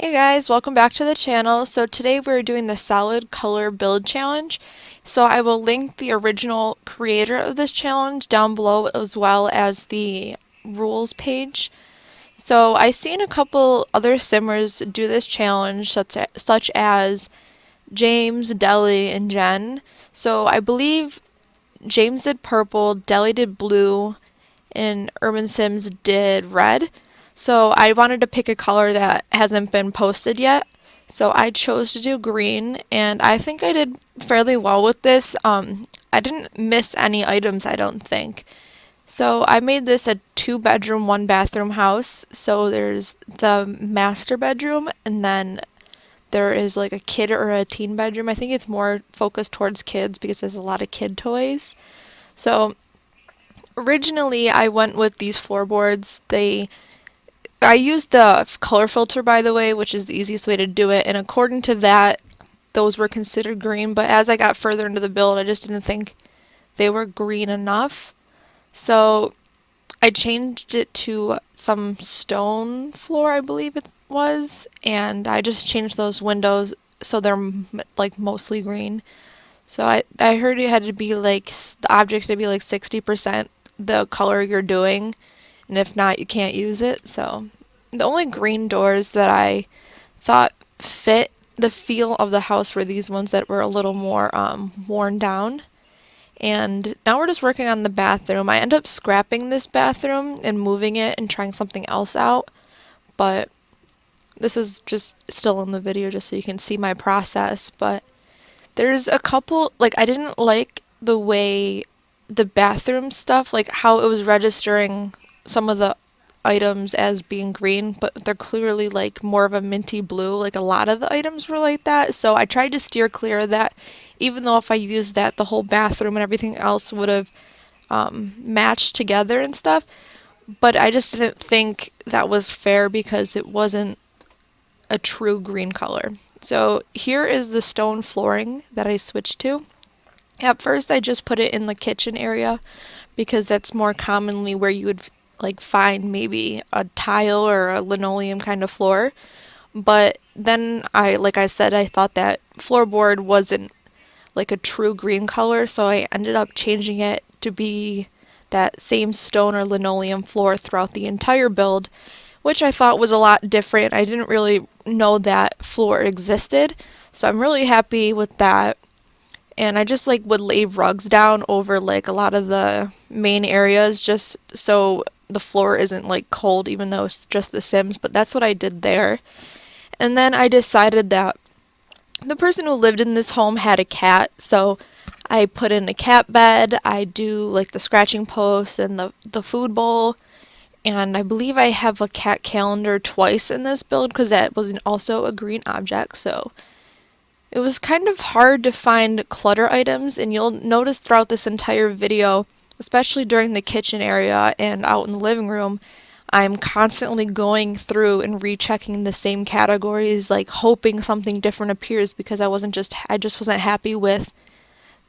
Hey guys, welcome back to the channel. So today we're doing the solid color build challenge. So I will link the original creator of this challenge down below as well as the rules page. So I've seen a couple other simmers do this challenge such as James, Deli, and Jen. So I believe James did purple, Deli did blue, and Urban Sims did red. So I wanted to pick a color that hasn't been posted yet. So I chose to do green, and I think I did fairly well with this. I didn't miss any items, I don't think. So I made this a 2 bedroom, 1 bathroom house. So there's the master bedroom, and then there is like a kid or a teen bedroom. I think it's more focused towards kids because there's a lot of kid toys. So originally I went with these floorboards. I used the color filter, by the way, which is the easiest way to do it, and according to that, those were considered green, but as I got further into the build, I just didn't think they were green enough. So I changed it to some stone floor, I believe it was, and I just changed those windows so they're like mostly green. So I heard it had to be like the object to be like 60% the color you're doing, and if not, you can't use it. So the only green doors that I thought fit the feel of the house were these ones that were a little more worn down. And now we're just working on the bathroom. I end up scrapping this bathroom and moving it and trying something else out, but this is just still in the video just so you can see my process. But there's a couple, like, I didn't like the way the bathroom stuff, like how it was registering some of the items as being green, but they're clearly like more of a minty blue. Like a lot of the items were like that. So I tried to steer clear of that, even though if I used that, the whole bathroom and everything else would have matched together and stuff. But I just didn't think that was fair because it wasn't a true green color. So here is the stone flooring that I switched to. At first, I just put it in the kitchen area because that's more commonly where you would like find maybe a tile or a linoleum kind of floor. But then like I said, I thought that floorboard wasn't like a true green color, so I ended up changing it to be that same stone or linoleum floor throughout the entire build, which I thought was a lot different. I didn't really know that floor existed, so I'm really happy with that. And I just like would lay rugs down over like a lot of the main areas just so the floor isn't like cold even though it's just The Sims, but that's what I did there. And then I decided that the person who lived in this home had a cat, so I put in a cat bed. I do like the scratching post and the food bowl, and I believe I have a cat calendar twice in this build because that was also a green object. So it was kind of hard to find clutter items, and you'll notice throughout this entire video, especially during the kitchen area and out in the living room, I'm constantly going through and rechecking the same categories, like hoping something different appears because I just wasn't happy with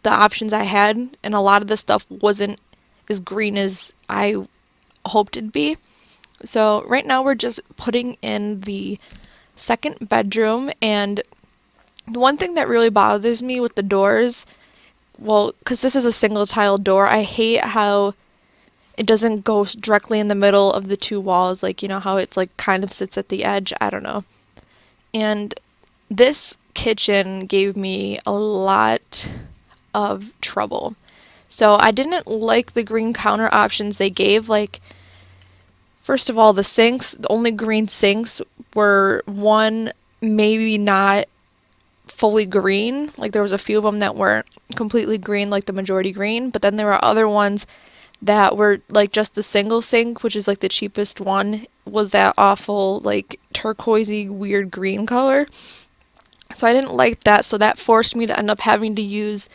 the options I had, and a lot of the stuff wasn't as green as I hoped it'd be. So right now we're just putting in the second bedroom, and the one thing that really bothers me with the doors, well, because this is a single tile door, I hate how it doesn't go directly in the middle of the two walls, like, you know, how it's like kind of sits at the edge. I don't know. And this kitchen gave me a lot of trouble. So I didn't like the green counter options they gave. Like, first of all, the sinks, the only green sinks were one, maybe not fully green. Like there was a few of them that weren't completely green, like the majority green, but then there were other ones that were like just the single sink, which is like the cheapest one, was that awful like turquoisey weird green color. So I didn't like that, so that forced me to end up having to use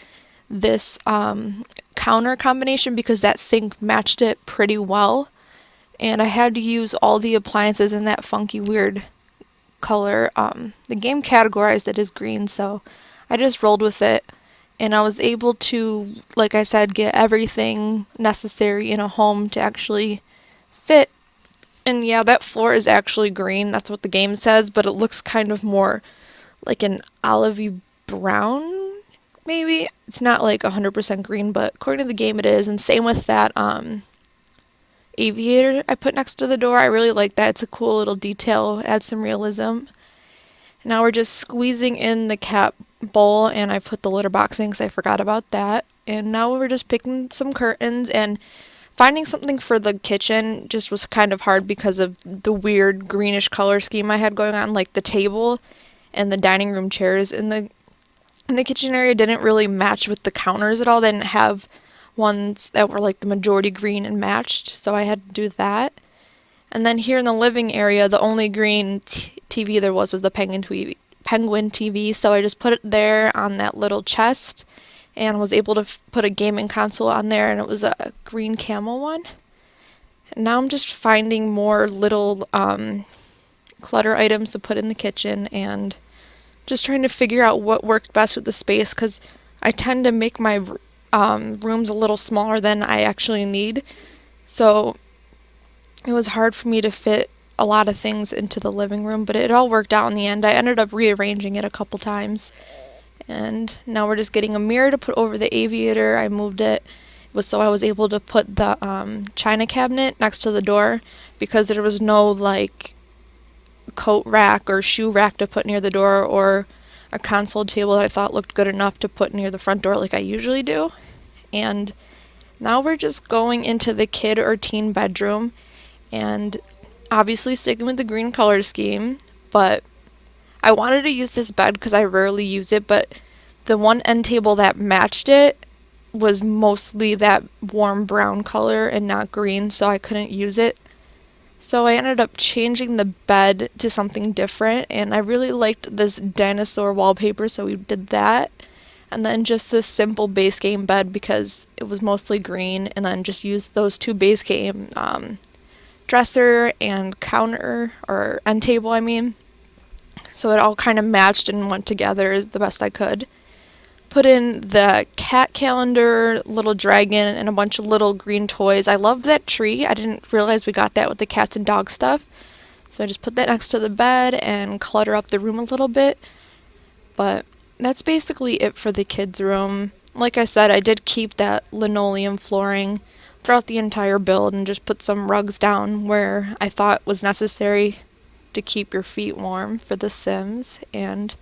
this counter combination because that sink matched it pretty well, and I had to use all the appliances in that funky weird color. The game categorized it as green, so I just rolled with it, and I was able to, like I said, get everything necessary in a home to actually fit And yeah, that floor is actually green. That's what the game says, but it looks kind of more like an olivey brown, maybe. It's not like 100% green, but according to the game it is. And same with that aviator I put next to the door. I really like that. It's a cool little detail, adds some realism. Now we're just squeezing in the cat bowl, and I put the litter box in because I forgot about that. And now we're just picking some curtains, and finding something for the kitchen just was kind of hard because of the weird greenish color scheme I had going on. Like the table and the dining room chairs in the kitchen area didn't really match with the counters at all. They didn't have ones that were like the majority green and matched, so I had to do that. And then here in the living area, the only green TV there was the Penguin TV, so I just put it there on that little chest and was able to put a gaming console on there, and it was a green camel one. And now I'm just finding more little clutter items to put in the kitchen and just trying to figure out what worked best with the space, because I tend to make my rooms a little smaller than I actually need. So it was hard for me to fit a lot of things into the living room, but it all worked out in the end. I ended up rearranging it a couple times. And now we're just getting a mirror to put over the aviator. I moved it. It was so I was able to put the china cabinet next to the door, because there was no like coat rack or shoe rack to put near the door, or a console table that I thought looked good enough to put near the front door like I usually do. And now we're just going into the kid or teen bedroom, and obviously sticking with the green color scheme, but I wanted to use this bed because I rarely use it, but the one end table that matched it was mostly that warm brown color and not green, so I couldn't use it. So I ended up changing the bed to something different, and I really liked this dinosaur wallpaper, so we did that. And then just this simple base game bed because it was mostly green, and then just used those two base game dresser and counter, or end table, I mean. So it all kind of matched and went together the best I could. Put in the cat calendar, little dragon, and a bunch of little green toys. I loved that tree. I didn't realize we got that with the cats and dog stuff. So I just put that next to the bed and clutter up the room a little bit. But that's basically it for the kids' room. Like I said, I did keep that linoleum flooring throughout the entire build and just put some rugs down where I thought was necessary to keep your feet warm for The Sims. And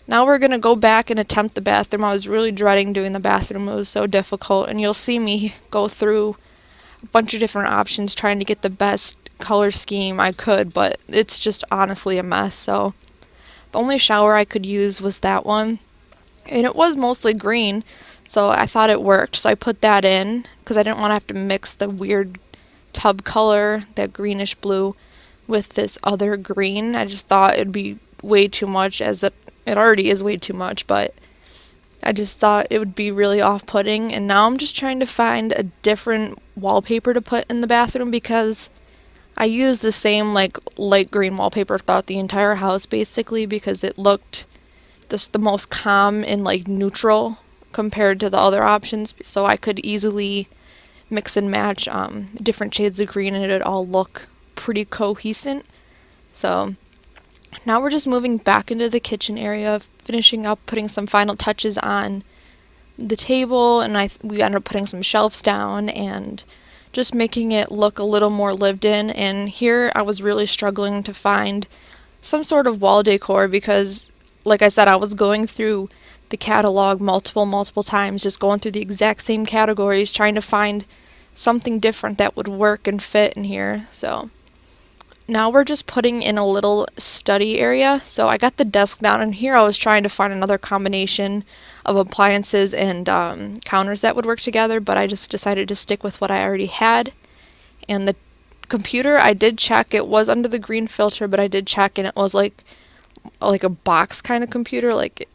now we're going to go back and attempt the bathroom. I was really dreading doing the bathroom. It was so difficult, and you'll see me go through a bunch of different options trying to get the best color scheme I could, but it's just honestly a mess. So the only shower I could use was that one, and it was mostly green, so I thought it worked. So I put that in because I didn't want to have to mix the weird tub color, that greenish blue, with this other green. I just thought it'd be way too much, as it already is way too much, but I just thought it would be really off-putting. And now I'm just trying to find a different wallpaper to put in the bathroom, because I used the same like light green wallpaper throughout the entire house basically, because it looked just the most calm and like neutral compared to the other options, so I could easily mix and match different shades of green and it'd all look pretty cohesive. So now we're just moving back into the kitchen area, finishing up putting some final touches on the table, and we ended up putting some shelves down and just making it look a little more lived in. And here I was really struggling to find some sort of wall decor because, like I said, I was going through the catalog multiple times, just going through the exact same categories, trying to find something different that would work and fit in here. So now we're just putting in a little study area. So I got the desk down, and here I was trying to find another combination of appliances and counters that would work together, but I just decided to stick with what I already had. And the computer, I did check, it was under the green filter, but I did check, and it was like a box kind of computer, like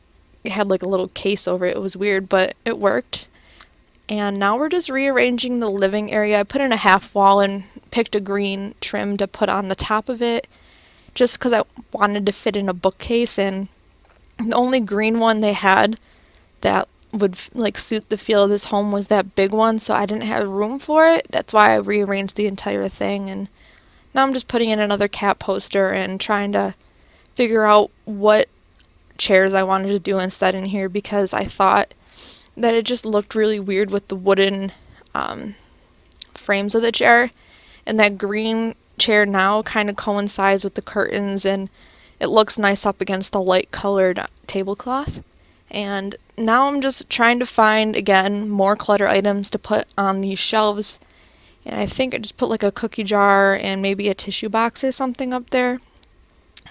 it had like a little case over it. It was weird, but it worked. And now we're just rearranging the living area. I put in a half wall and picked a green trim to put on the top of it, just because I wanted to fit in a bookcase, and the only green one they had that would like suit the feel of this home was that big one, so I didn't have room for it. That's why I rearranged the entire thing, and Now I'm just putting in another cat poster and trying to figure out what chairs I wanted to do instead in here, because I thought that it just looked really weird with the wooden frames of the chair, and that green chair now kind of coincides with the curtains, and it looks nice up against the light colored tablecloth. And now I'm just trying to find, again, more clutter items to put on these shelves. And I think I just put like a cookie jar and maybe a tissue box or something up there.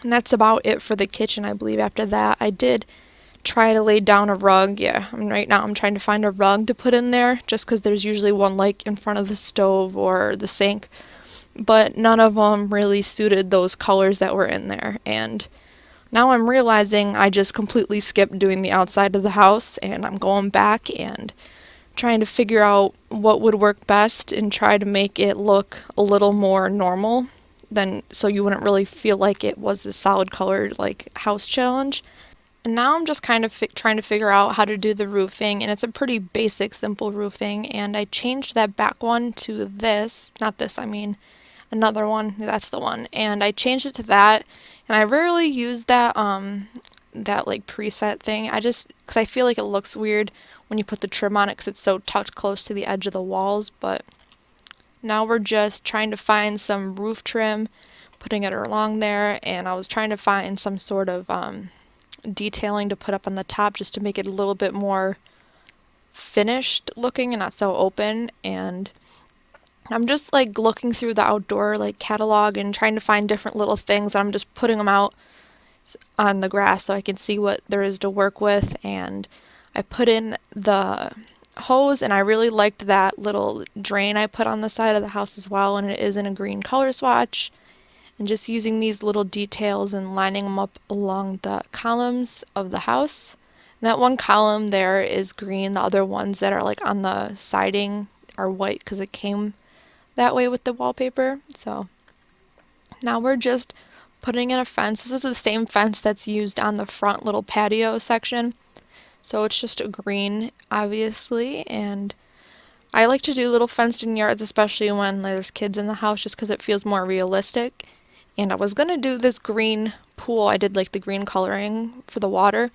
And that's about it for the kitchen, I believe. After that, I did try to lay down a rug. Yeah, right now I'm trying to find a rug to put in there, just because there's usually one like in front of the stove or the sink. But none of them really suited those colors that were in there. And now I'm realizing I just completely skipped doing the outside of the house, and I'm going back and trying to figure out what would work best and try to make it look a little more normal, then so you wouldn't really feel like it was a solid colored like house challenge. And now I'm just kind of trying to figure out how to do the roofing, and it's a pretty basic, simple roofing. And I changed that back one to this, not this, I mean another one. That's the one, and I changed it to that. And I rarely use that that like preset thing. Because I feel like it looks weird when you put the trim on it, because it's so tucked close to the edge of the walls. But now we're just trying to find some roof trim, putting it along there, and I was trying to find some sort of detailing to put up on the top just to make it a little bit more finished looking and not so open. And I'm just like looking through the outdoor like catalog and trying to find different little things, and I'm just putting them out on the grass so I can see what there is to work with. And I put in the hose, and I really liked that little drain I put on the side of the house as well, and it is in a green color swatch. And just using these little details and lining them up along the columns of the house. And that one column there is green, the other ones that are like on the siding are white because it came that way with the wallpaper. So now we're just putting in a fence. This is the same fence that's used on the front little patio section. So it's just a green, obviously, and I like to do little fenced-in yards, especially when there's kids in the house, just because it feels more realistic. And I was going to do this green pool. I did like the green coloring for the water,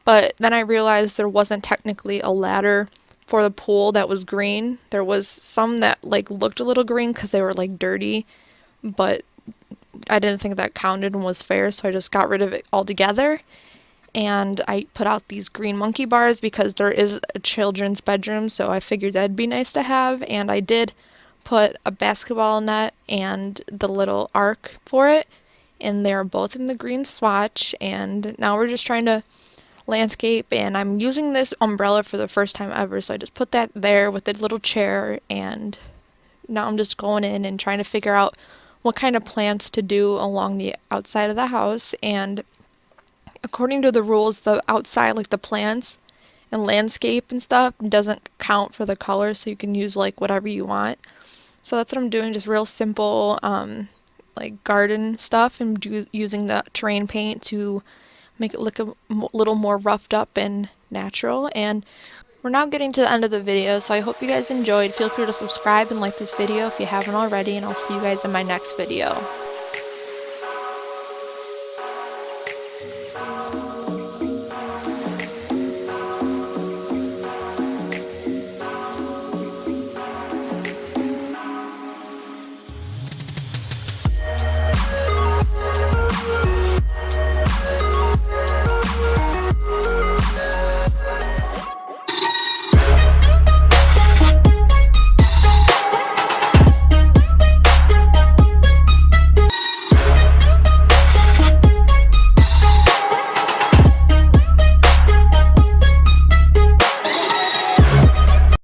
but then I realized there wasn't technically a ladder for the pool that was green. There was some that like looked a little green because they were like dirty, but I didn't think that counted and was fair, so I just got rid of it altogether. And I put out these green monkey bars because there is a children's bedroom, so I figured that'd be nice to have. And I did put a basketball net and the little arc for it, and they're both in the green swatch. And now we're just trying to landscape, and I'm using this umbrella for the first time ever, so I just put that there with the little chair. And now I'm just going in and trying to figure out what kind of plants to do along the outside of the house. And according to the rules, the outside, like the plants and landscape and stuff, doesn't count for the color, so you can use like whatever you want. So that's what I'm doing, just real simple like garden stuff, and using the terrain paint to make it look a little more roughed up and natural. And we're now getting to the end of the video, so I hope you guys enjoyed. Feel free to subscribe and like this video if you haven't already, and I'll see you guys in my next video.